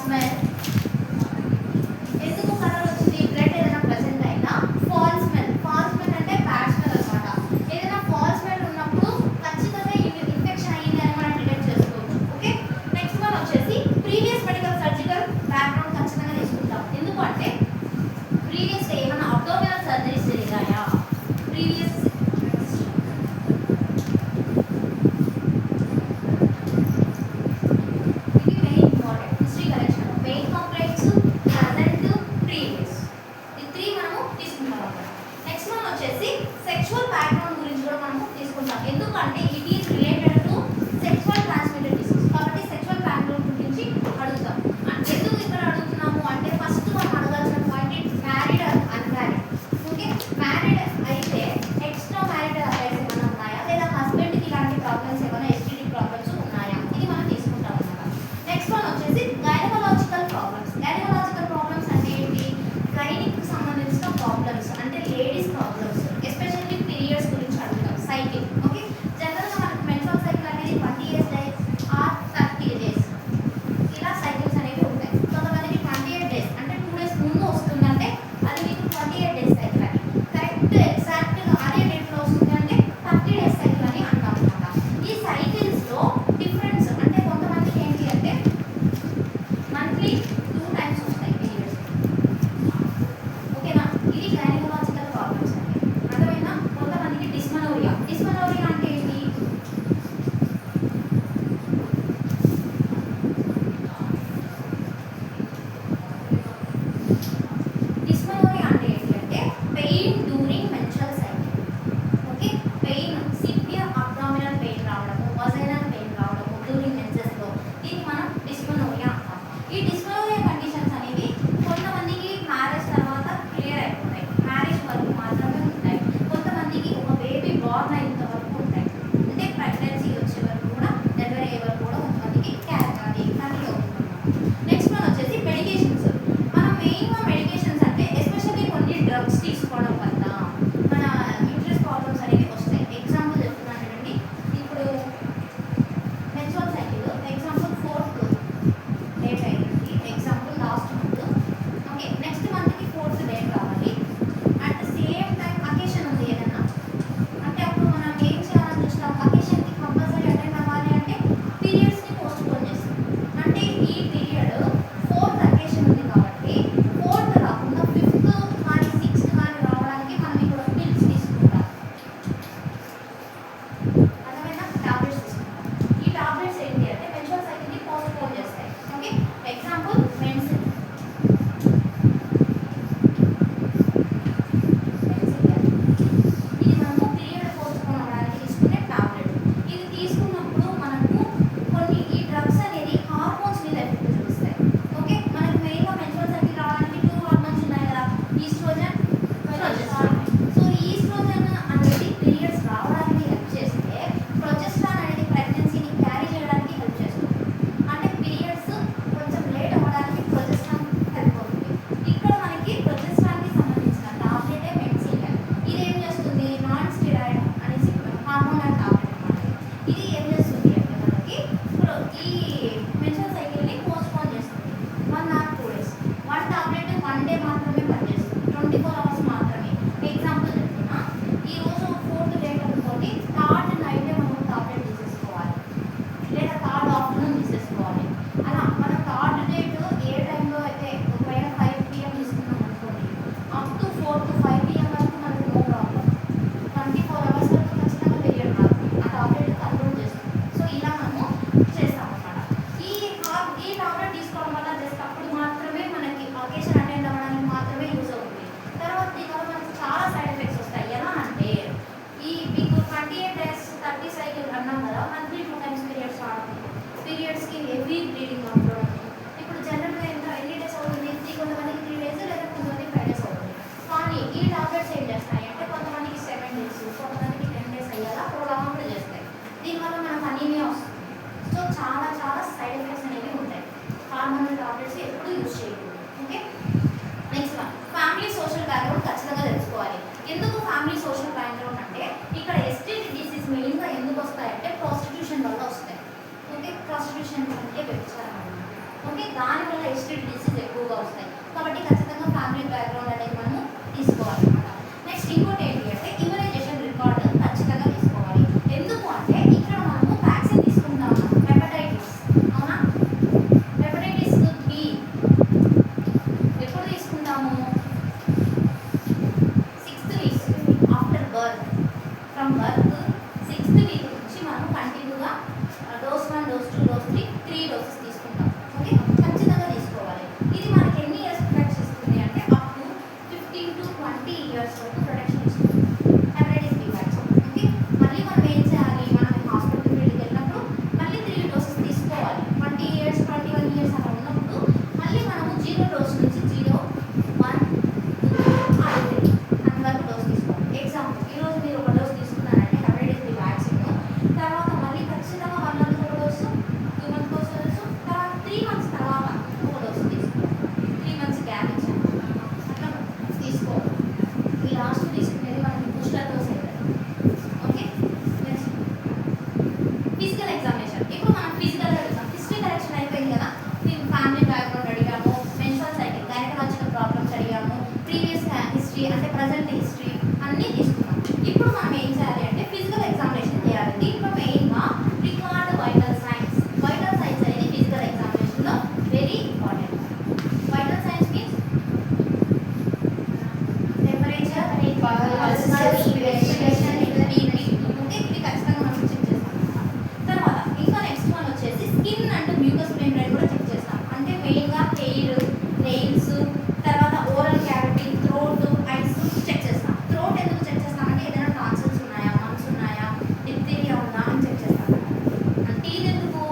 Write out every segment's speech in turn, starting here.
Smell. ఎందుకు colour వచ్చింది? Blood ఏదైనా ప్రెసెంట్ అయినా ఫాల్ స్మెల్. ఫాల్ స్మెల్ అంటే బ్యాడ్ స్మెల్ అనమాట. ఏదైనా ఫాల్ స్మెల్ ఉన్నప్పుడు ఖచ్చితంగా ఇన్ఫెక్షన్ అయ్యింది అని మనం డిటెక్ట్ చేసుకోవచ్చు. ఓకే, నెక్స్ట్ వన్ వచ్చేసి ప్రీవియస్ మెడికల్ సర్జికల్ బ్యాక్గ్రౌండ్ ఖచ్చితంగా తీసుకుంటాం. ఎందుకంటే ప్రీవియస్ ఏమైనా అబ్డోమినల్ సర్జరీస్ జరిగాయా, ప్రీవియస్ సెక్షువల్ బ్యాక్గ్రౌండ్ గురించి కూడా మనము తీసుకుంటాం. ఎందుకంటే it is related to sexual transmitted disease. కాబట్టి సెక్షువల్ బ్యాక్గ్రౌండ్ గురించి అడుగుతాం. ఎందుకు ఇక్కడ అడుగుతున్నాము అంటే ఫస్ట్ మనం అడగాల్సిన point married unmarried. Okay, married అయితే ఎక్స్ట్రా మ్యారీడ్ అఫైర్స్ ఏమైనా ఉన్నాయా, లేదా హస్బెండ్కి ఇలాంటి ప్రాబ్లమ్స్ ఏమైనా ఎస్టీడీ ప్రాబ్లమ్స్ ఉన్నాయా, ఇది మనం తీసుకుంటాం అన్నమాట. నెక్స్ట్ వన్ వచ్చేసి గైనకలాజికల్ ప్రాబ్లమ్స్. గైనకలాజికల్ ప్రాబ్లమ్స్ అంటే ఏంటి? గైనిక్ సంబంధించిన ప్రాబ్లమ్స్ అంటే లేడీస్ ప్రాబ్లమ్స్, ఎస్పెషల్లీ పీరియడ్స్ గురించి అడుగుతాం. సైకిల్. ఓకే, జనరల్గా మనకు మెన్స్ట్రువల్ సైకిల్ అనేది 20 days ఆర్ 30 days ఇలా సైకిల్స్ అనేవి ఉంటాయి. కొంతమందికి 28 days అంటే 2 days ముందు వస్తుందంటే అది మీకు 28 days సైకిల్ అని, కరెక్ట్ ఎగ్జాక్ట్గా అదే డేట్లో వస్తుందంటే 30 days సైకిల్ అని అంటాం అన్నమాట. ఈ సైకిల్స్లో డిఫరెన్స్ అంటే కొంతమందికి ఏంటి అంటే మంత్లీ 2 times వస్తాయి పీరియడ్స్. ఓకేనా, ఇది గైనకలాజికల్ ప్రాబ్లమ్స్ అండి. అర్థమైనా? కొంతమందికి డిస్మెనోరియా. డిస్మెనోరియా అంటే ఏంటి? డిస్మెనోరియా అంటే ఏంటి అంటే pain during menstrual cycle. Okay, pain, severe abdominal pain రావడము, వజైనల్ పెయిన్ రావడము డ్యూరింగ్ మెన్సెస్లో, దీన్ని మనం డిస్మెనోరియా అంటాం. ఈ డిస్మెనోరియా కండిషన్స్ అనేవి కొంతమందికి మ్యారేజ్ తర్వాత క్లియర్ అయిపోతాయి, మ్యారేజ్ వరకు మాత్రమే ఉంటాయి. కొంతమందికి ఒక బేబీ బార్న్ అయ్యేంత వరకు ఉంటాయి, అంటే ప్రెగ్నెన్సీ వచ్చే వరకు కూడా, డెలివరీ అయ్యే వరకు కూడా కొంతమందికి కంటిన్యూ అవుతుంది. నెక్స్ట్ వన్ వచ్చేసి మెడికేషన్స్. మనం మెయిన్గా మెడికేషన్స్ అంటే ఎస్పెషల్లీ కొన్ని డ్రగ్స్ తీసుకోవడం వల్ల మన యూట్రస్ ప్రాబ్లమ్స్ అనేవి వస్తాయి. ఎగ్జాంపుల్ చెప్తున్నాను చూడండి. ఇప్పుడు menstrual cycle example 4th date అయింది, example last month. Okay, next మంత్కి 4th డేట్ కావాలి. At the same time occasion ఉంది ఏదన్నా అంటే అప్పుడు మనం ఏం చేయాలని చూస్తాం? అకేషన్కి కంపల్సరీ అటెండ్ అవ్వాలి అంటే పీరియడ్స్ని పోస్ట్ పోన్ చేస్తాం. అంటే ఈ పీరియడ్ 4th అకేషన్ ఉంది కాబట్టి 4th రాకుండా 5th కానీ 6th కానీ రావడానికి మనం ఇక్కడ పిల్స్ తీసుకుంటాం. అర్థమైనా? టాబ్లెట్స్ తీసుకుంటాం. ఈ టాబ్లెట్స్ ఏంటి అంటే మెన్స్ట్రువల్ సైకిల్ని పోస్ట్ పోన్ చేస్తాయి. Okay, example medicine. ఇది మనము పీరియడ్ పోస్ట్ పోన్ అవ్వడానికి తీసుకునే టాబ్లెట్. ఇది తీసుకున్నప్పుడు మనకు కొన్ని ఈ డ్రగ్స్ అనేది హార్మోన్స్ మీద ఎఫెక్ట్ చూపిస్తాయి. ఓకే, మనకు మెయిన్గా మెన్స్ట్రువల్ సైకిల్ రావడానికి 2 హార్మోన్స్ ఉన్నాయి కదా, ఈస్ట్రోజన్, ప్రొజెస్ట్రాన్. సో ఈస్ట్రోజన్ అనేది పీరియడ్స్ రావడానికి హెల్ప్ చేస్తే ప్రొజెస్ట్రాన్ అనేది ప్రెగ్నెన్సీని క్యారీ చేయడానికి హెల్ప్ చేస్తుంది. అంటే పీరియడ్స్ కొంచెం లేట్ అవ్వడానికి ప్రొజెస్ట్రాన్ హెల్ప్ అవుతుంది. ఇక్కడ మనకి ప్రొజెస్ట్రాన్కి సంబంధించిన టాబ్లెటే మెన్సిన్. ఇది ఏం చేస్తుంది? నాన్ స్టెరాయిడ్ అనేసి హార్మోనల్ టాబ్లెట్ అన్నమాట. ఇది ఏం చేస్తుంది అంటే మనకి ఈ మెన్స్ట్రువల్ సైకిల్ని పోస్ట్ పోన్ చేస్తుంది 1 or 2 days. 1 టాబ్లెట్ 1 day మాత్రమే పనిచేస్తుంది, 24 hours మాత్రమే. ఎగ్జాంపుల్ చెప్తున్నా, ఈ రోజు 4th డేట్ అనుకోండి, 3rd నైటే మనం టాబ్లెట్ తీసేసుకోవాలి, లేదా 3rd ఆఫ్టర్నూన్ తీసేసుకోవాలి. అలా మనం 3rd డేట్ ఏ టైంలో అయితే ఒకవేళ 5 PM తీసుకున్నాం అనుకోండి, అప్ టు 4 to 5 PM వరకు మనకు నో ప్రాబ్లం. 24 hours వరకు ఖచ్చితంగా పీరియడ్ రాదు, ఆ టాబ్లెట్ కంట్రోల్ చేస్తుంది. సో ఇలా మనము చేస్తాం అన్నమాట. ఈ టాబ్లెట్ తీసుకోవడం వల్ల జస్ట్ అప్పుడు మాత్రమే మనకి అకేషన్ అటెండ్ అవ్వడానికి మాత్రమే యూజ్ అవుతుంది. తర్వాత దీనివల్ల మనకి చాలా సైడ్ ఎఫెక్ట్స్ వస్తాయి. ఎలా అంటే ఈ మీకు 28 days 30 సైకిల్ అన్నాం కదా, మంత్లీ 2 times పీరియడ్స్ రావడం, పీరియడ్స్కి హెవీ బ్లీడింగ్ అవ్వడం. ఇప్పుడు జనరల్గా ఎన్ని డేస్ అవుతుంది? కొంతమందికి 3 days లేదా కొంతమందికి 5 days అవుతుంది. కానీ ఈ టాబ్లెట్స్ ఏం చేస్తాయి అంటే కొంతమందికి 7 days, కొంతమందికి 10 days అయ్యేలా ప్రోలాంగ్ చేస్తాయి. దీనివల్ల మనకు అనీమియా వస్తుంది. సో చాలా చాలా సైడ్ ఎఫెక్ట్స్ అనేవి ఉంటాయి. హార్మోనల్ టాబ్లెట్స్ ఎప్పుడు యూజ్ చేయకూడదు. Okay, next one family social background ఖచ్చితంగా తెలుసుకోవాలి. ఎందుకు ఫ్యామిలీ సోషల్ బ్యాక్గ్రౌండ్ అంటే ఇక్కడ ఎస్టీడీ డిసీజ్ మెయిన్గా ఎందుకు వస్తాయంటే ప్రాస్టిట్యూషన్ వల్ల వస్తాయి. ఓకే, ప్రాస్టిట్యూషన్ అంటే వ్యభిచారం. ఓకే, దానివల్ల ఎస్టీడీ డిసీజ్ ఎక్కువగా వస్తాయి. కాబట్టి ఖచ్చితంగా ఫ్యామిలీ బ్యాక్గ్రౌండ్ అనేది మనము తీసుకోవాలన్నమాట. నెక్స్ట్ ఇంకోటి ఏంటి అంటే ఇమ్యునైజేషన్ రికార్డ్ ఖచ్చితంగా తీసుకోవాలి. ఎందుకు అంటే ఇక్కడ మనము వ్యాక్సిన్ తీసుకుంటాం హెపటైటిస్, అవునా? హెపటైటిస్ బి ఎప్పుడు తీసుకుంటాము? 6th week after birth. From birth 6th week నుంచి మనం కంటిన్యూగా డోస్ 1, డోస్ 2, డోస్ 3, 3 డోసెస్ తీసుకుంటాం. ఓకే, ఖచ్చితంగా తీసుకోవాలి. ఇది మనకి ఎన్ని ఇయర్స్ ప్రొటెక్షన్ ఇస్తుంది అంటే అప్ టు 15 to 20 ఇయర్స్ వరకు ప్రొటెక్షన్ ఇస్తుంది హెపటైటిస్ బి వ్యాక్సిన్. ఓకే, మళ్ళీ మనం ఏం చేయాలి? మనం హాస్పిటల్ ఫీల్డ్కి వెళ్ళినప్పుడు మళ్ళీ 3 డోసెస్ తీసుకోవాలి. 20 ఇయర్స్ 21 ఇయర్స్ అలా ఉన్నప్పుడు మళ్ళీ మనము 0 డోస్ నుంచి 0, 1, 2 అంతవరకు డోస్ తీసుకోవాలి. ఎగ్జాంపుల్ ఈరోజు మీరు ఒక డోస్ తీసుకున్నారంటే హెపటైటిస్ బి వ్యాక్సిన్, తర్వాత మళ్ళీ ఖచ్చితంగా 1 మంత్ ఒక డోసు, 2 మంత్ ఒక డోసు, తర్వాత 3 మంత్స్ తర్వాత ఒక డోసు తీసుకోవాలి. 3 మంత్స్ గ్యాప్ ఇచ్చాము అట్లా తీసుకోవాలి. ఈ లాస్ట్ తీసుకునేది మనకి బూస్టర్ డోస్ అవుతుంది. Okay, next physical examination. ఇప్పుడు మనం ఫిజికల్ హిస్టరీ కరెక్షన్ అయిపోయింది కదా. మేము ఫ్యామిలీ బ్యాక్గ్రౌండ్ అడిగాము, మెన్స్ట్రువల్ సైకిల్ గైనకలాజికల్ ప్రాబ్లమ్స్ అడిగాము, ప్రీవియస్ హిస్టరీ అంటే ప్రజెంట్ హిస్టరీ అన్నీ తీసుకున్నాం. ఇప్పుడు మనం ఏం చేయాలి అంటే ఫిజికల్ ఎగ్జామినేషన్ చేయాలి. దీంట్లో మెయిన్గా record vital signs. Vital signs అనేది ఫిజికల్ ఎగ్జామినేషన్లో very important. Vital signs means temperature, pulse, respiration, BP. Okay, ఇది ఖచ్చితంగా మనం చెక్ చేస్తాం. తర్వాత ఇంకా నెక్స్ట్ వన్ వచ్చేసి స్కిన్ అండ్ మ్యూకస్ మెంబ్రేన్ కూడా చెక్ చేస్తాం. అంటే మెయిన్గా హెయిర్, నెయిల్స్, తర్వాత oral cavity, throat, eyes check చేస్తాం. థ్రోట్ ఎందుకు చెక్ చేస్తామంటే ఏదైనా టాన్సిల్స్ ఉన్నాయా, మమ్స్ ఉన్నాయా, డిప్తీరియా ఉందా అని చెక్ చేస్తాం. టీత్ ఎందుకు?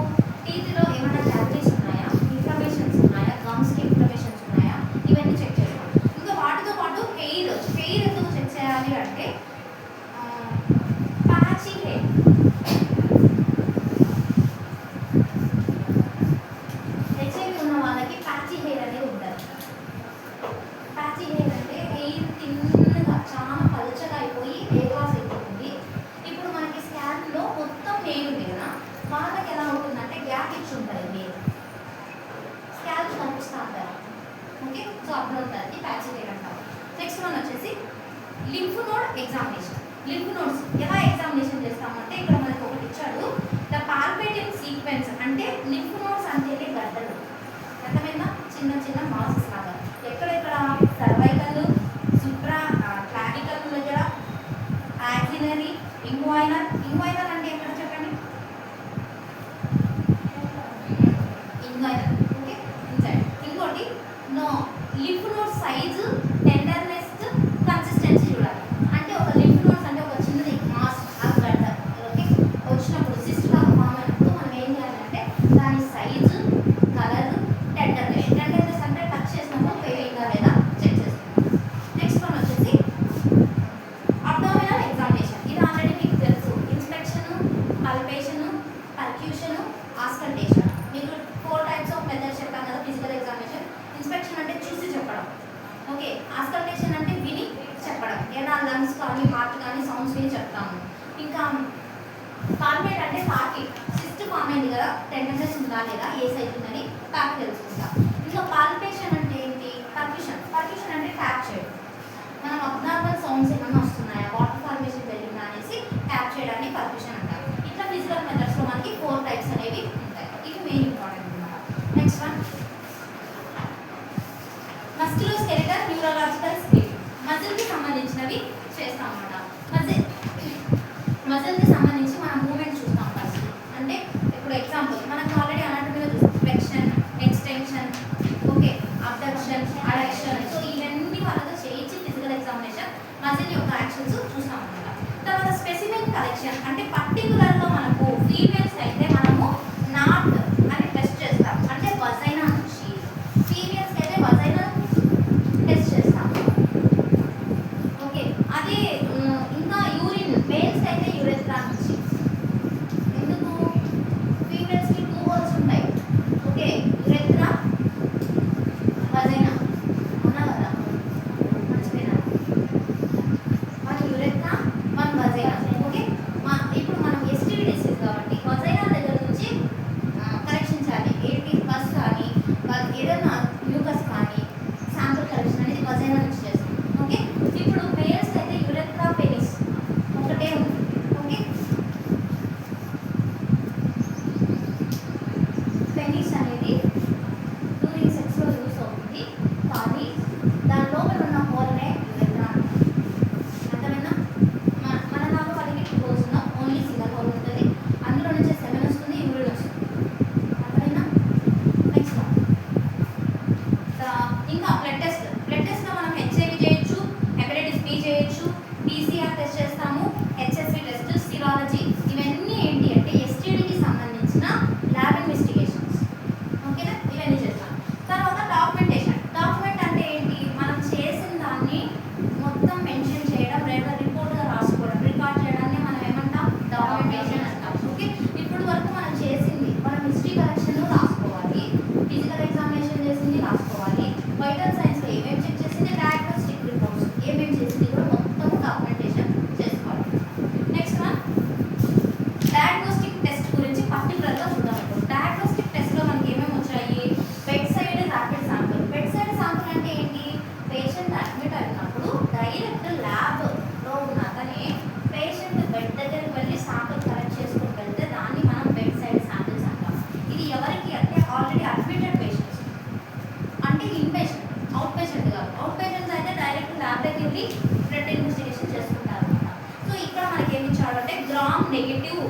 టీత్లో ఏమైనా క్యావిటీస్ ఉన్నాయా, ఇన్ఫ్లమేషన్స్ ఉన్నాయా, గమ్స్కి ఇన్ఫ్లమేషన్స్ ఉన్నాయా, ఇవన్నీ చెక్ చేస్తాం. ఇంకా వాటితో పాటు హెయిర్ ఎందుకు చెక్ చేయాలి అంటే ప్యాచీ హెయిర్, హెచ్ఐవి ఉన్న వాళ్ళకి ప్యాచీ హెయిర్ అనేది ఉంటుంది. ప్యాచీ హెయిర్ అంటే హెయిర్ తిన్నగా చాలా పలుచగా అయిపోయి హెయిర్ లాస్ అయిపోతుంది. ఇప్పుడు మనకి స్కాన్లో మొత్తం హెయిర్ ఉంది కదా, వాళ్ళకి ఎలా ఉంటుందంటే గ్యాప్ ఇచ్చి ఉంటుంది హెయిర్, స్కాల్ప్ కనిపిస్తూ ఉంటారు. ఓకే, సో అప్పుడు ఉంటుంది ప్యాచీ హెయిర్ అంటారు. నెక్స్ట్ వన్ వచ్చేసి lymph node examination. Lymph nodes ఎలా ఎగ్జామినేషన్ చేస్తామంటే ఇక్కడ మనకు ఒకటి ఇచ్చాడు, ద పాల్పేటివ్ సీక్వెన్స్. అంటే లింఫ్ నోడ్స్ అంటేనే గడ్డలు, అర్థమైందా? చిన్న చిన్న మాసెస్ లాగా. ఎక్కడెక్కడ? సర్వైకల్, సుప్రా క్లావికల్ దగ్గర, యాక్సిలరీ, ఇంగ్వైనల్. ఇంగ్వైనల్ అంటే ఎక్కడ చెప్పండి? ఇంగ్వైనల్. Okay, inside. ఇంకోటి no lymph node size, tenderness, consistency చూడాలి. అంటే ఒక లింఫ్ నోడ్స్ అంటే ఒక చిన్నది మాస్ ఆ గడ్డ ఓకే వచ్చినప్పుడు సిస్ట్ లాగా ఫామ్ అయినప్పుడు మనం ఏం చేయాలంటే దాని సైజు, కలర్, టెండర్నెస్ అంటే టచ్ చేసినప్పుడు పెయిన్గా లేదా చెక్ చేస్తాం. నెక్స్ట్ వన్ వచ్చేసి అబ్డామినల్ ఎగ్జామినేషన్. ఇది ఆల్రెడీ మీకు తెలుసు. Inspection, palpation, percussion, auscultation. మీకు 4 types ఆఫ్ మెథడ్స్ చెప్పాను కదా ఫిజికల్ ఎగ్జామినేషన్. ఇన్స్పెక్షన్ అంటే చూసి చెప్పడం. ఓకే, ఆస్కల్టేషన్ అంటే విని చెప్పడం. ఏదైనా లంగ్స్ కానీ హార్ట్ కానీ సౌండ్స్ విని చెప్తాము. ఇంకా పాల్పేట్ అంటే తాకి, సిస్ట్ ఫామ్ అయింది కదా, టెండర్నెస్ ఉందా లేదా, ఏ సైజ్ ఉందని తాకి తెలుసుకుంటాం. ఇంకా పాల్పేషన్ అంటే ఏంటి? పర్క్యూషన్ అంటే ట్యాప్ చేయడం. మనం అబ్నార్మల్ సౌండ్స్ ఏమైనా వస్తున్నాయా, వాటర్ ఫార్మేషన్ జరిగిందా అనేసి ట్యాప్ చేయడాన్ని పర్క్యూషన్ అంటారు. ఇట్లా ఫిజికల్ మెథడ్స్లో మనకి 4 types అనేవి ఉంటాయి. ఇవి మెయిన్ ఇంపార్టెంట్ అనమాట. Next one musculoskeletal neurological skill. మజిల్కి సంబంధించినవి చేస్తాం అన్నమాట. మజిల్కి సంబంధించి మనం మూమెంట్ చూస్తాం ఫస్ట్. అంటే ఇప్పుడు ఎగ్జాంపుల్ మనకు ఆల్రెడీ అనాటమీలో చూస్తాం flexion, extension, okay, abduction, addiction. So ఇవన్నీ వాళ్ళతో చేయించి ఫిజికల్ ఎగ్జామినేషన్ మజిల్ యొక్క యాక్షన్స్ చూస్తాం అన్నమాట. తర్వాత స్పెసిఫిక్ కలెక్షన్ అంటే పర్టికులర్గా మనకు ఫీమేల్స్ అయితే మనము నాట్ అని టెస్ట్ చేస్తాం. అంటే వజైనా నుంచి ఫీమేల్స్కి అయితే వజైనా టెస్ట్ చేస్తాం. ఓకే, అదే ఇంకా యూరిన్ మేల్స్కి అయితే యురెత్రా నుంచి. ఎందుకు? ఫీమేల్స్కి 2 holes ఉంటాయి. Okay, urethra, వజైనా. అవునా కదా? మర్చిపోయినా. 1 యురెత్రా, 1 వజైనా. ఓకే, ఇప్పుడు ఇంకా బ్లడ్ టెస్ట్లో మనం హెచ్ఐవి చేయొచ్చు, హెపటైటిస్ బి చేయొచ్చు, పీసీఆర్ టెస్ట్ చేస్తాము, హెచ్ఎస్వి టెస్ట్, సిరాలజీ, ఇవన్నీ ఏంటి అంటే ఎస్టీడీకి సంబంధించిన ల్యాబ్ ఇన్వెస్టిగేషన్స్. ఓకేనా, ఇవన్నీ చేస్తాం. తర్వాత డాక్యుమెంట్ అంటే ఏంటి, మనం చేసిన దాన్ని మొత్తం మెన్షన్ చేయడం, లేదా రిపోర్ట్గా రాసుకోవడం, రికార్డ్ చేయడాన్ని మనం ఏమంటాం, డాక్యుమెంటేషన్ అంటాం. ఓకే, ఇప్పుడు వరకు మనం చేసింది, మనం హిస్టరీ కలెక్షన్ రాసుకోవాలి, ఫిజికల్ ఎగ్జామినేషన్ చేసింది రాసుకోవాలి, వైటల్ సైన్స్లో ఏమేమి చెక్ చేసింది, డయాగ్నోస్టిక్ రిపోర్ట్స్ ఏమేమి చేసింది కూడా మొత్తం డాక్యుమెంటేషన్ చేసుకోవాలి. నెక్స్ట్ వన్ డయాగ్నోస్టిక్ టెస్ట్ గురించి పర్టికులర్గా చూద్దాం. ఇప్పుడు డయాగ్నోస్టిక్ టెస్ట్లో మనకి ఏమేమి వచ్చాయి, bed side rapid sample. Bed side sample అంటే ఏంటి, పేషెంట్ అడ్మిట్ అయినప్పుడు డైరెక్ట్ ల్యాబ్లో ఉన్న అతనే పేషెంట్ బెడ్ దగ్గరికి వెళ్ళి శాంపుల్ కలెక్ట్ చేసుకుని వెళ్తే దాన్ని మనం బెడ్ సైడ్ శాంపిల్స్ అంటాం. ఇది ఎవరికి అంటే ఆల్రెడీ అడ్మిటెడ్ పేషెంట్స్, అంటే ఇన్ పేషెంట్, అవుట్ పేషెంట్ కాదు. అవుట్ పేషెంట్స్ అయితే డైరెక్ట్ ల్యాబ్ దగ్గరికి వెళ్ళి బ్లడ్ ఇన్వెస్టిగేషన్ చేసుకుంటారు అనమాట. సో ఇక్కడ మనకి ఏమి ఇచ్చాడు అంటే గ్రామ్ నెగిటివ్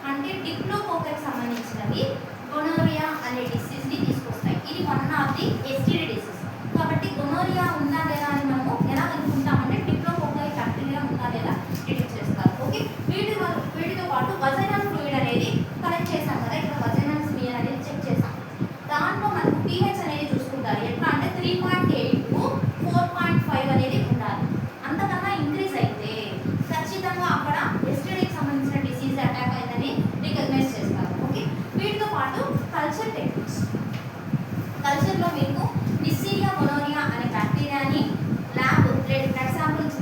అంటే డిప్లోకోకకి సంబంధించినవి గొనోరియా అనే డిసీజ్ని తీసుకొస్తాయి. ఇది one of the STD disease. కాబట్టి గొనోరియా ఉందా లేదా అని మనము ఎలా కనుక్కుంటామంటే డిప్లోకోకై బ్యాక్టీరియా ఉందా లేదా డిటెక్ట్ చేస్తారు. ఓకే, వీటితో పాటు వజైనల్ ఫ్లూయిడ్ అనేది కలెక్ట్ చేసాం కదా, ఇక్కడ వజైనల్ స్మియర్ అనేది చెక్ చేసాం. దాంట్లో మనకు pH అనేది చూసుకుంటారు. ఎట్లా అంటే 3.8 టు 4.5 అనేది ఉండాలి. అంతకన్నా ఇంక్రీజ్ అయితే ఖచ్చితంగా అక్కడ ఎస్టీడీకి సంబంధించిన డిసీజ్ అటాక్ అయిందని రికగ్నైజ్ చేస్తారు. ఓకే, వీటితో పాటు కల్చర్ టెక్నిక్స్. కల్చర్లో మీకు నిస్సీరియా గొనోరియా అనే బ్యాక్టీరియాని ల్యాబ్ బ్లడ్ శాంపుల్స్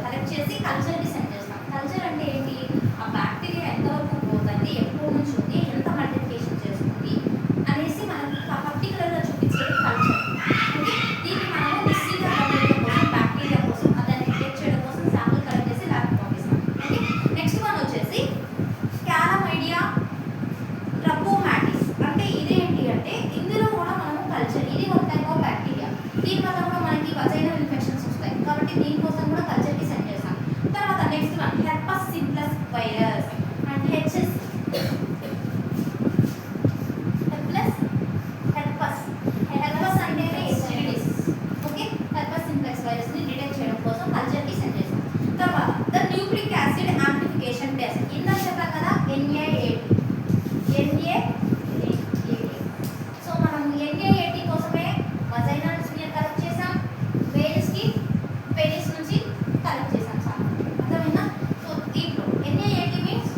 కలెక్ట్ చేసి కల్చర్కి సెండ్ చేస్తాం. కల్చర్ అంటే ఏంటి, ఆ బ్యాక్టీరియా ఎంతవరకు పోతుంది, ఎప్పుడు నుంచి ఉంది, ఎంత మల్టిప్లికేషన్ చేస్తుంది అనేసి మనకి పర్టికులర్గా చూపించేది కల్చర్. ఓకే, దీన్ని మనము నిస్సీరియా గొనోరియా కోసం, బ్యాక్టీరియా కోసం దాన్ని డిటెక్ట్ చేయడం కోసం శాంపుల్ కలెక్ట్ చేసి ల్యాబ్కి పంపిస్తాం. ఓకే, నెక్స్ట్ వన్ వచ్చేసి క్యాలమైడియా ట్రకోమాటిస్. అంటే ఇదేంటి అంటే ఇందులో కూడా మనము కల్చర్, ఇది ఒక టైప్ ఆఫ్ బ్యాక్టీరియా, దీనివల్ల కూడా మనకి వజైనల్ ఇన్ఫెక్షన్స్ వస్తాయి. కాబట్టి దీనికోసం కూడా కల్చర్కి సెండ్ చేస్తాం. తర్వాత next one herpes simplex virus and herpes అంటే STD disease. Okay, herpes simplex వైరస్ని డిటెక్ట్ చేయడం కోసం కల్చర్కి సెండ్ చేస్తాం. తర్వాత the nucleic acid amplification test. ఇందాక చెప్పాం కదా NAAT. సో మనం NAAT కోసమే వజైనల్ స్మియర్ కలెక్ట్ చేసాం, వేల్స్కి పెనిస్ నుంచి కలెక్ట్ చేసాం. చాలా అర్థమైందా? సో దీంట్లో NAAT means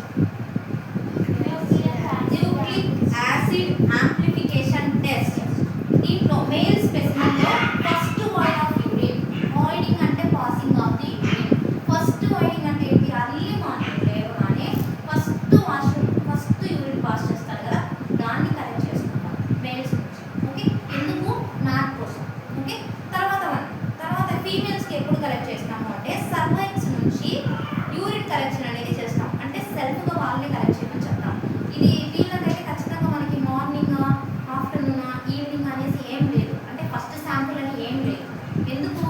nucleic acid amplification test. దీంట్లో మేల్ స్పెసిమెన్లో first void of urine, voiding అంటే passing of the urine. First voiding అంటే ఏంటి, అర్లీ మార్నింగ్ లేవగానే ఫస్ట్ యూరిన్ పాస్ చేస్తారు కదా, దాన్ని కలెక్ట్ చేసుకుంటాం మేల్స్ నుంచి. ఓకే, ఎందుకు, నాట్ కోసం. ఓకే, తర్వాత ఫీమేల్స్కి ఎప్పుడు కలెక్ట్ చేస్తాము అంటే సర్వైక్స్ నుంచి యూరిన్ కలెక్షన్ అనేది చేస్తాం. అంటే సెల్ఫ్గా వాళ్ళని కలెక్ట్ చేయమని చెప్తాం. ఇది వీళ్ళకైతే ఖచ్చితంగా మనకి మార్నింగ్, ఆఫ్టర్నూన్, ఈవినింగ్ అనేసి ఏం లేదు, అంటే ఫస్ట్ శాంపుల్ అని ఏం లేదు. ఎందుకు,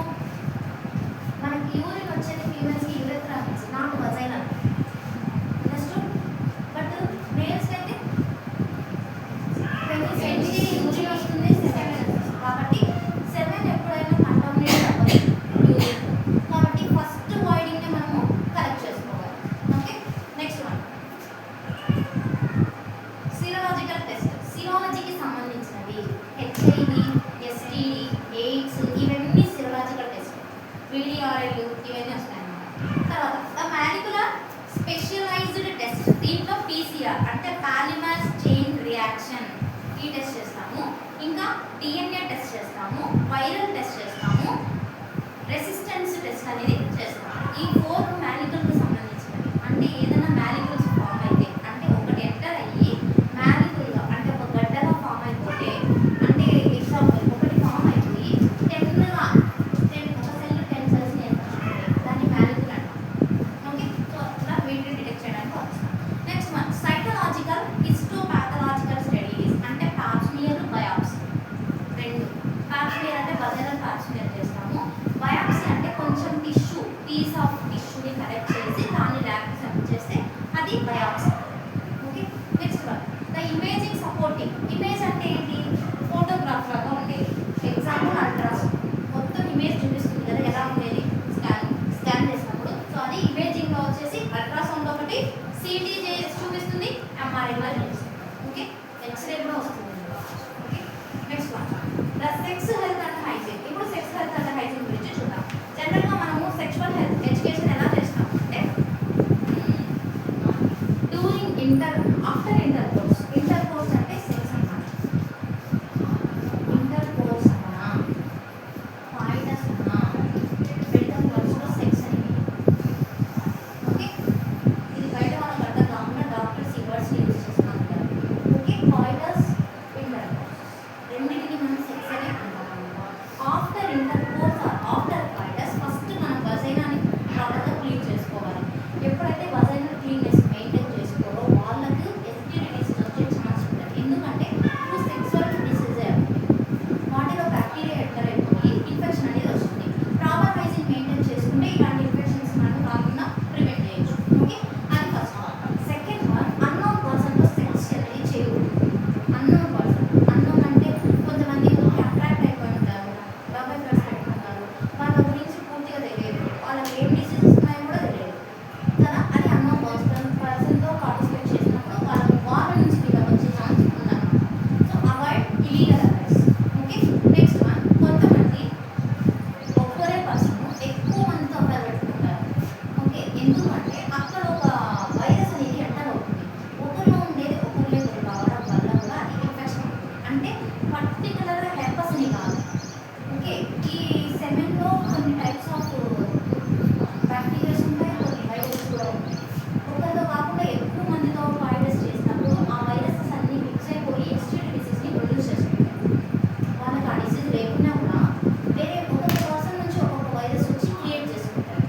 మనకి యూరిన్ వచ్చేది ఫీమేల్స్కి యూరెథ్రా నుంచి, నాట్ వజైనల్. నెక్స్ట్ బట్ మేల్స్కి అయితే పెనిస్ నుంచి యూరిన్ వస్తుంది 7. కాబట్టి 7 ఎప్పుడైనా కంటామినేట్ అవ్వదు యూరిన్. కాబట్టి ఫస్ట్ వాయిడింగ్ని మనము కలెక్ట్ చేసుకోవాలి. Okay, next one serological test. సిరాలజీకి సంబంధించినవి హెచ్ఐవి, ఎస్టీడీ, ఎయిడ్స్, ఇవన్నీ సిరాలజికల్ టెస్ట్. VDRL ఇవన్నీ వస్తాయి అన్నమాట. తర్వాత మాలిక్యులర్ స్పెషలైజ్డ్ టెస్ట్. దీంట్లో PCR అంటే పాలిమర్ చైన్ రియాక్షన్, ఈ టెస్ట్ చేస్తాము. ఇంకా DNA టెస్ట్ చేస్తాము, వైరల్ టెస్ట్ చేస్తాము, రెసిస్టెన్స్ టెస్ట్ అనేది చేస్తాము. ఈ 4 మాలిక్యూల్కి సంబంధించినవి. అంటే ఏదైనా మాలిక్యూల్స్ ఫామ్ అయితే, అంటే ఒకటి ఎంటర్ అయ్యి మాలిక్యూల్గా అంటే ఒక గడ్డగా ఫామ్ అయిపోతే, అంటే ఎగ్జాంపుల్ ఒకటి ఫామ్ అయిపోయి 10 ఒక సెల్ 10 సెల్స్ని ఏర్పడుతుంది, దాన్ని మాలిక్యూల్ అంటాం. ఓకే, సో అట్లా వీటిని డిటెక్ట్ చేయడానికి వస్తాం. Next one cytological histopathological studies. అంటే పాప్స్మియర్, బయాప్సీ. 2 పాప్స్మియర్ అంటే వజైనల్ పాప్స్మియర్ చేస్తాము. బయాప్సీ అంటే కొంచెం టిష్యూ, పీస్ ఆఫ్ టిష్యూని కలెక్ట్ చేసి దాన్ని ల్యాబ్కి సబ్మిట్ చేస్తే అది biopsy. Okay, next one the imaging supporting. Image అంటే ఏంటి, ఫోటోగ్రాఫ్ లాగా ఉండేది. Example ultra inter after intercourse. Intercourse అంటే సెక్స్ అన్నమాట. ఇంటర్ కోర్స్ అన్నా ఫైటస్ అన్నా మెడికల్ వర్డ్స్లో సెక్స్ అని meaning. ఓకే, ఇది బయట వాళ్ళకి అర్థం కాకుండా డాక్టర్స్ ఈ వర్డ్స్ని యూజ్ చేస్తూ ఉంటారు. ఓకే, ఫైటస్ ఇంటర్ కోర్స్ రెండింటిని మనం సెక్స్ అని అంటాం. After intercourse after fetus first మనం వజైనాని ప్రాపర్గా క్లీన్ చేసుకోవాలి. ఎప్పుడైతే వజైనల్ క్లీన్నెస్ మెయింటైన్ చేసుకోరో వాళ్ళకి ఎస్టీడీ డిసీజ్ వచ్చే ఛాన్స్ ఉంటుంది. ఎందుకంటే ఇప్పుడు సెక్సువల్ డిసీజే వాటిలో బ్యాక్టీరియా ఎంటర్ అయిపోయి ఇన్ఫెక్షన్ అనేది వస్తుంది. ప్రాపర్ హైజీన్ మెయింటైన్ చేసుకుంటే ఇలాంటి ఇన్ఫెక్షన్స్ మనకు రాకుండా ప్రివెంట్ చేయొచ్చు. ఓకే, అది first one. Second one, unknown పర్సన్తో సెక్స్ అనేది చేయకూడదు. అన్నోన్ పర్సన్, అన్నోన్ అంటే కొంతమంది అట్రాక్ట్ అయిపోయి ఉంటారు, లవ్ అఫేర్స్ పెట్టుకుంటారు, వాళ్ళ గురించి పూర్తిగా తెలియదు, వాళ్ళకి ఏం డిసీజెస్ ఉన్నాయో కూడా తెలియదు కదా. అది అన్నోన్ పర్సన్తో పార్టిసిపేట్ చేసినప్పుడు వాళ్ళ నుంచి మీకు వచ్చే ఛాన్స్ ఉందన్నమాట. So avoid illegal affairs. Okay, next one, కొంతమంది ఒక్కరే పర్సన్ ఎక్కువ మందితో అఫైర్ పెట్టుకుంటారు. ఓకే, ఎందుకంటే అక్కడ ఒక వైరస్ అనేది ఎంటర్ అవుతుంది. ఒకరిలో ఉండేది ఒకరిలో కావడం వల్ల కూడా అది ఇన్ఫెక్షన్ అవుతుంది. అంటే పర్టికులర్గా హెర్పస్ అని కాదు. ఓకే, ఈ సెమెన్లో కొన్ని టైప్స్ ఆఫ్ బ్యాక్టీరియాస్ ఉంటాయి, కొన్ని వైరస్ కూడా ఉంటాయి. ఒకరితో కాకుండా ఎక్కువ మందితో వైరస్ చేసినప్పుడు ఆ వైరసెస్ అన్నీ మిక్స్ అయిపోయి ఎస్టీడీ డిసీజ్ని ప్రొడ్యూస్ చేసుకుంటాయి. వాళ్ళకి ఆ డిసీజ్ లేకున్నా కూడా వేరే ఒక్కొక్క పర్సన్ నుంచి ఒక్కొక్క వైరస్ వచ్చి క్రియేట్ చేసుకుంటారు.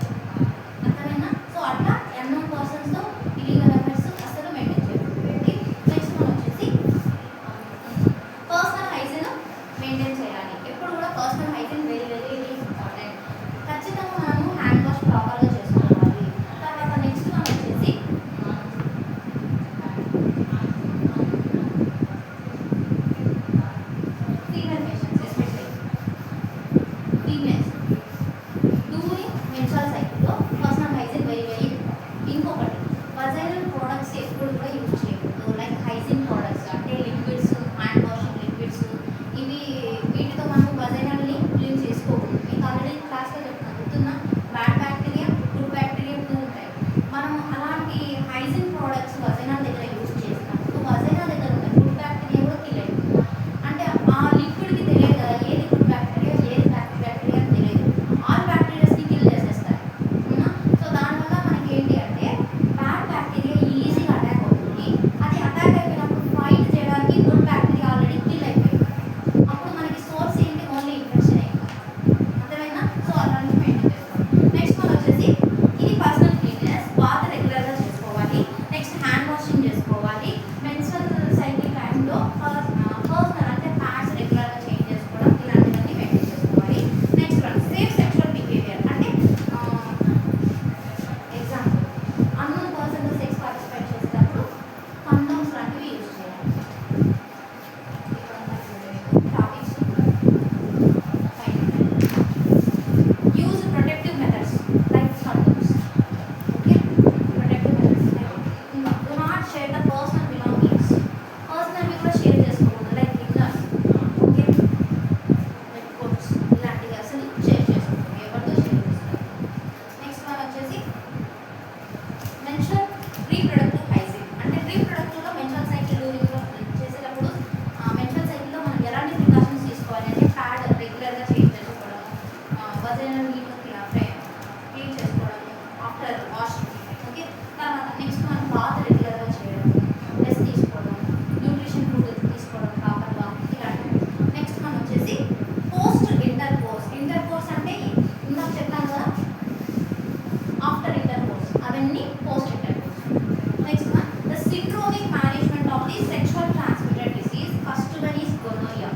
అర్థమైనా? సో అట్లా అన్నోన్ పర్సన్స్తో ఇలీగల్ అఫైర్స్ అసలు మెయింటైన్ చేయకూడదు. ఓకే, నెక్స్ట్ వన్ వచ్చేసి పర్సనల్ హైజీన్ మెయింటైన్ చేయాలి. ఎప్పుడు కూడా personal hygiene very very important. ఖచ్చితంగా మనము హ్యాండ్ వాష్ ప్రాపర్గా చేసుకోవాలి. తర్వాత నెక్స్ట్ వన్ వచ్చేసి female patients especially females during menstrual సైకిల్లో personal hygiene very very important. ఇంకొకటి, వజైనల్ ప్రోడక్ట్స్ ఎప్పుడు కూడా యూజ్ చేయకూడదు. లైక్ హైజీన్ ప్రోడక్ట్స్ అంటే లిక్విడ్స్, హ్యాండ్ వాషింగ్ లిక్విడ్స్, ఇవి వీటితో మనం వజైనల్ని క్లీన్ చేసుకోకూడదు. మీకు ఆల్రెడీ క్లాస్లో చెప్తున్నా, గుర్తున్నా? Bad bacteria, good bacteria too ఉంటాయి. మనం అలాంటి హైజీన్ ప్రోడక్ట్స్ వజైనల్ దగ్గర యూజ్ చేసినప్పుడు వజైనల్ దగ్గర ఉన్న గుడ్ బ్యాక్టీరియా కూడా కిల్ అవుతుంది. అంటే ఆ లిక్విడ్కి తెలియదు కదా ఏది గుడ్ బ్యాక్టీరియా ఏది బ్యాడ్ బ్యాక్టీరియా అని తెలియదు. ఆల్ బ్యాక్టీరియాస్ని కిల్ చేసేస్తారు. అవునా? సో దానివల్ల మనకి ఏంటి అంటే బ్యాడ్ బ్యాక్టీరియా ఈజీగా అటాక్ అవుతుంది. అది అటాక్ అయిపోయినప్పుడు ఫైట్ చేయడానికి గుడ్ బ్యాక్టీరియా ఆల్రెడీ కిల్ అయిపోయింది. అప్పుడు మనకి సోర్స్ ఏంటి? ఓన్లీ ఇన్ఫెక్షన్ అయింది. అర్థమైనా? సో అలాంటి మెయింటైన్ చేసుకోవాలి. నెక్స్ట్ వన్ వచ్చేసి ఇది పర్సనల్ క్లీన్నెస్. బాత్ రెగ్యులర్గా చేసుకోవాలి. నెక్స్ట్ హ్యాండ్ వాషింగ్ చేసుకోవాలి. మెన్స్ట్రువల్ సైకిల్ టైంలో పర్సనల్ అంటే ప్యాడ్స్ రెగ్యులర్గా చేంజ్ చేసుకోవడం, ఇలాంటివన్నీ మెయింటైన్ చేసుకోవాలి. Next one, safe sexual behaviour. అంటే ఎగ్జాంపుల్, అన్నోన్ పర్సన్తో సెక్స్ పార్టిసిపేట్ చేసేటప్పుడు కండోమ్స్ లాంటివి యూజ్ చేయాలి. Topics use protective methods like condoms. Okay, protective methods ఇంకా do not share the personal belongings. పర్సనల్వి కూడా షేర్ చేసుకోకూడదు. Like inners, okay, like coats, ఇలాంటివి అసలు షేర్ చేసుకోకూడదు. ఎవరితో షేర్ చేసుకోవాలి. నెక్స్ట్ వన్ వచ్చేసి మెన్స్ట్రువల్ రీప్రొడక్టివ్ హైజీన్. అంటే రీప్రొడక్టివ్లో మెన్స్ట్రువల్ సైకిల్ చేసేటప్పుడు మెన్స్ట్రువల్ సైకిల్లో మనం ఎలాంటి ప్రికాషన్స్ తీసుకోవాలి అంటే ప్యాడ్ రెగ్యులర్గా చేంజ్ చేసుకోవడం, వజైనల్ క్లీన్ చేసుకోవడం ఆఫ్టర్ వాషింగ్. ఓకే, తర్వాత నెక్స్ట్ మనం బాత్ రెగ్యులర్గా చేయడం, రెస్ట్ తీసుకోవడం, న్యూట్రిషన్ ఫుడ్ తీసుకోవడం ప్రాపర్గా, ఇలాంటివి. నెక్స్ట్ మనం వచ్చేసి post intercourse. Intercourse అంటే ఇందాక చెప్పాను కదా ఆఫ్టర్ ఇంటర్ కోర్స్, అవన్నీ post intercourse. Next one, the syndromic management of the sexual transmitted disease. First one is gonorrhoea.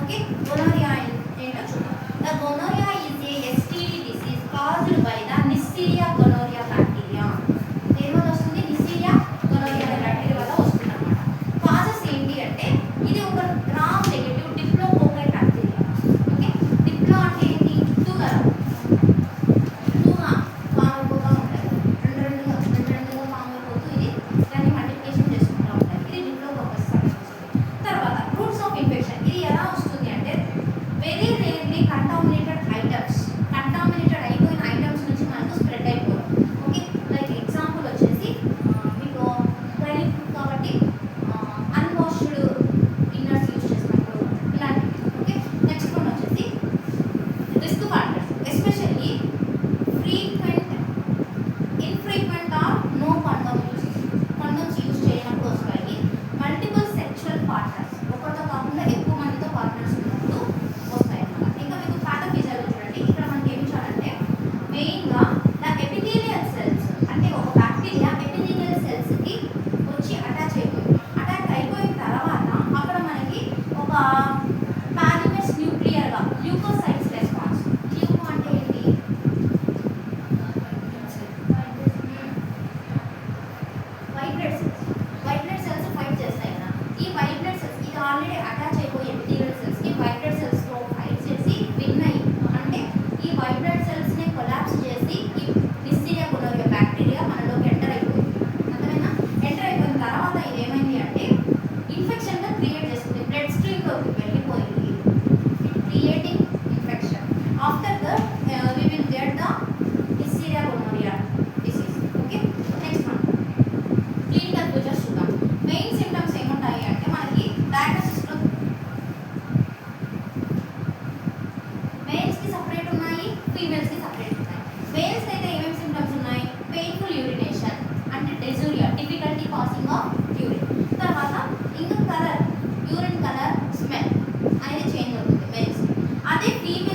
Okay, gonorrhoea ఏంటో చూద్దాం. The gonorrhoea is a STD disease caused by the Neisseria gonorrhoea bacteria. దేనివల్ల వస్తుంది? నిస్టీరియా gonorrhoea అనే bacteria వల్ల వస్తుంది అన్నమాట. Causes ఏంటి అంటే ఇది ఒక గ్రామ్ నెగటివ్ డిప్లోకోకల్ బ్యాక్టీరియా. ఓకే, డిప్లో అంటే ఏంటి? టూగా ఫామ్ అయిపోతూ ఉంటాయి. రెండు ఫామ్ అయిపోతూ ఇది దాన్ని మల్టిప్లికేషన్ చేసుకుంటూ ఉంటాయి. ఇది డిప్లోకోకస్ అనేది వస్తుంది. తర్వాత రూట్స్ ఆఫ్ ఇన్ఫెక్షన్. ఇది ఎలా వస్తుంది అంటే very rarely contaminated items, contaminated అయిపోయిన ఐటమ్స్ నుంచి మనకు స్ప్రెడ్ అయిపోవడం. ఓకే, లైక్ ఎగ్జాంపుల్ వచ్చేసి మీకు మేల్స్కి సపరేట్ ఉన్నాయి, ఫీమేల్స్కి సపరేట్ ఉన్నాయి. మేల్స్కి అయితే ఏమేమి సింటమ్స్ ఉన్నాయి? పెయిన్ఫుల్ యూరినేషన్ అంటే డెజూరియా, డిఫికల్టీ పాసింగ్ ఆఫ్ యూరిన్. తర్వాత ఇంకా కలర్, యూరిన్ కలర్, స్మెల్ అనేది చేంజ్ అవుతుంది మేల్స్. అదే ఫీమేల్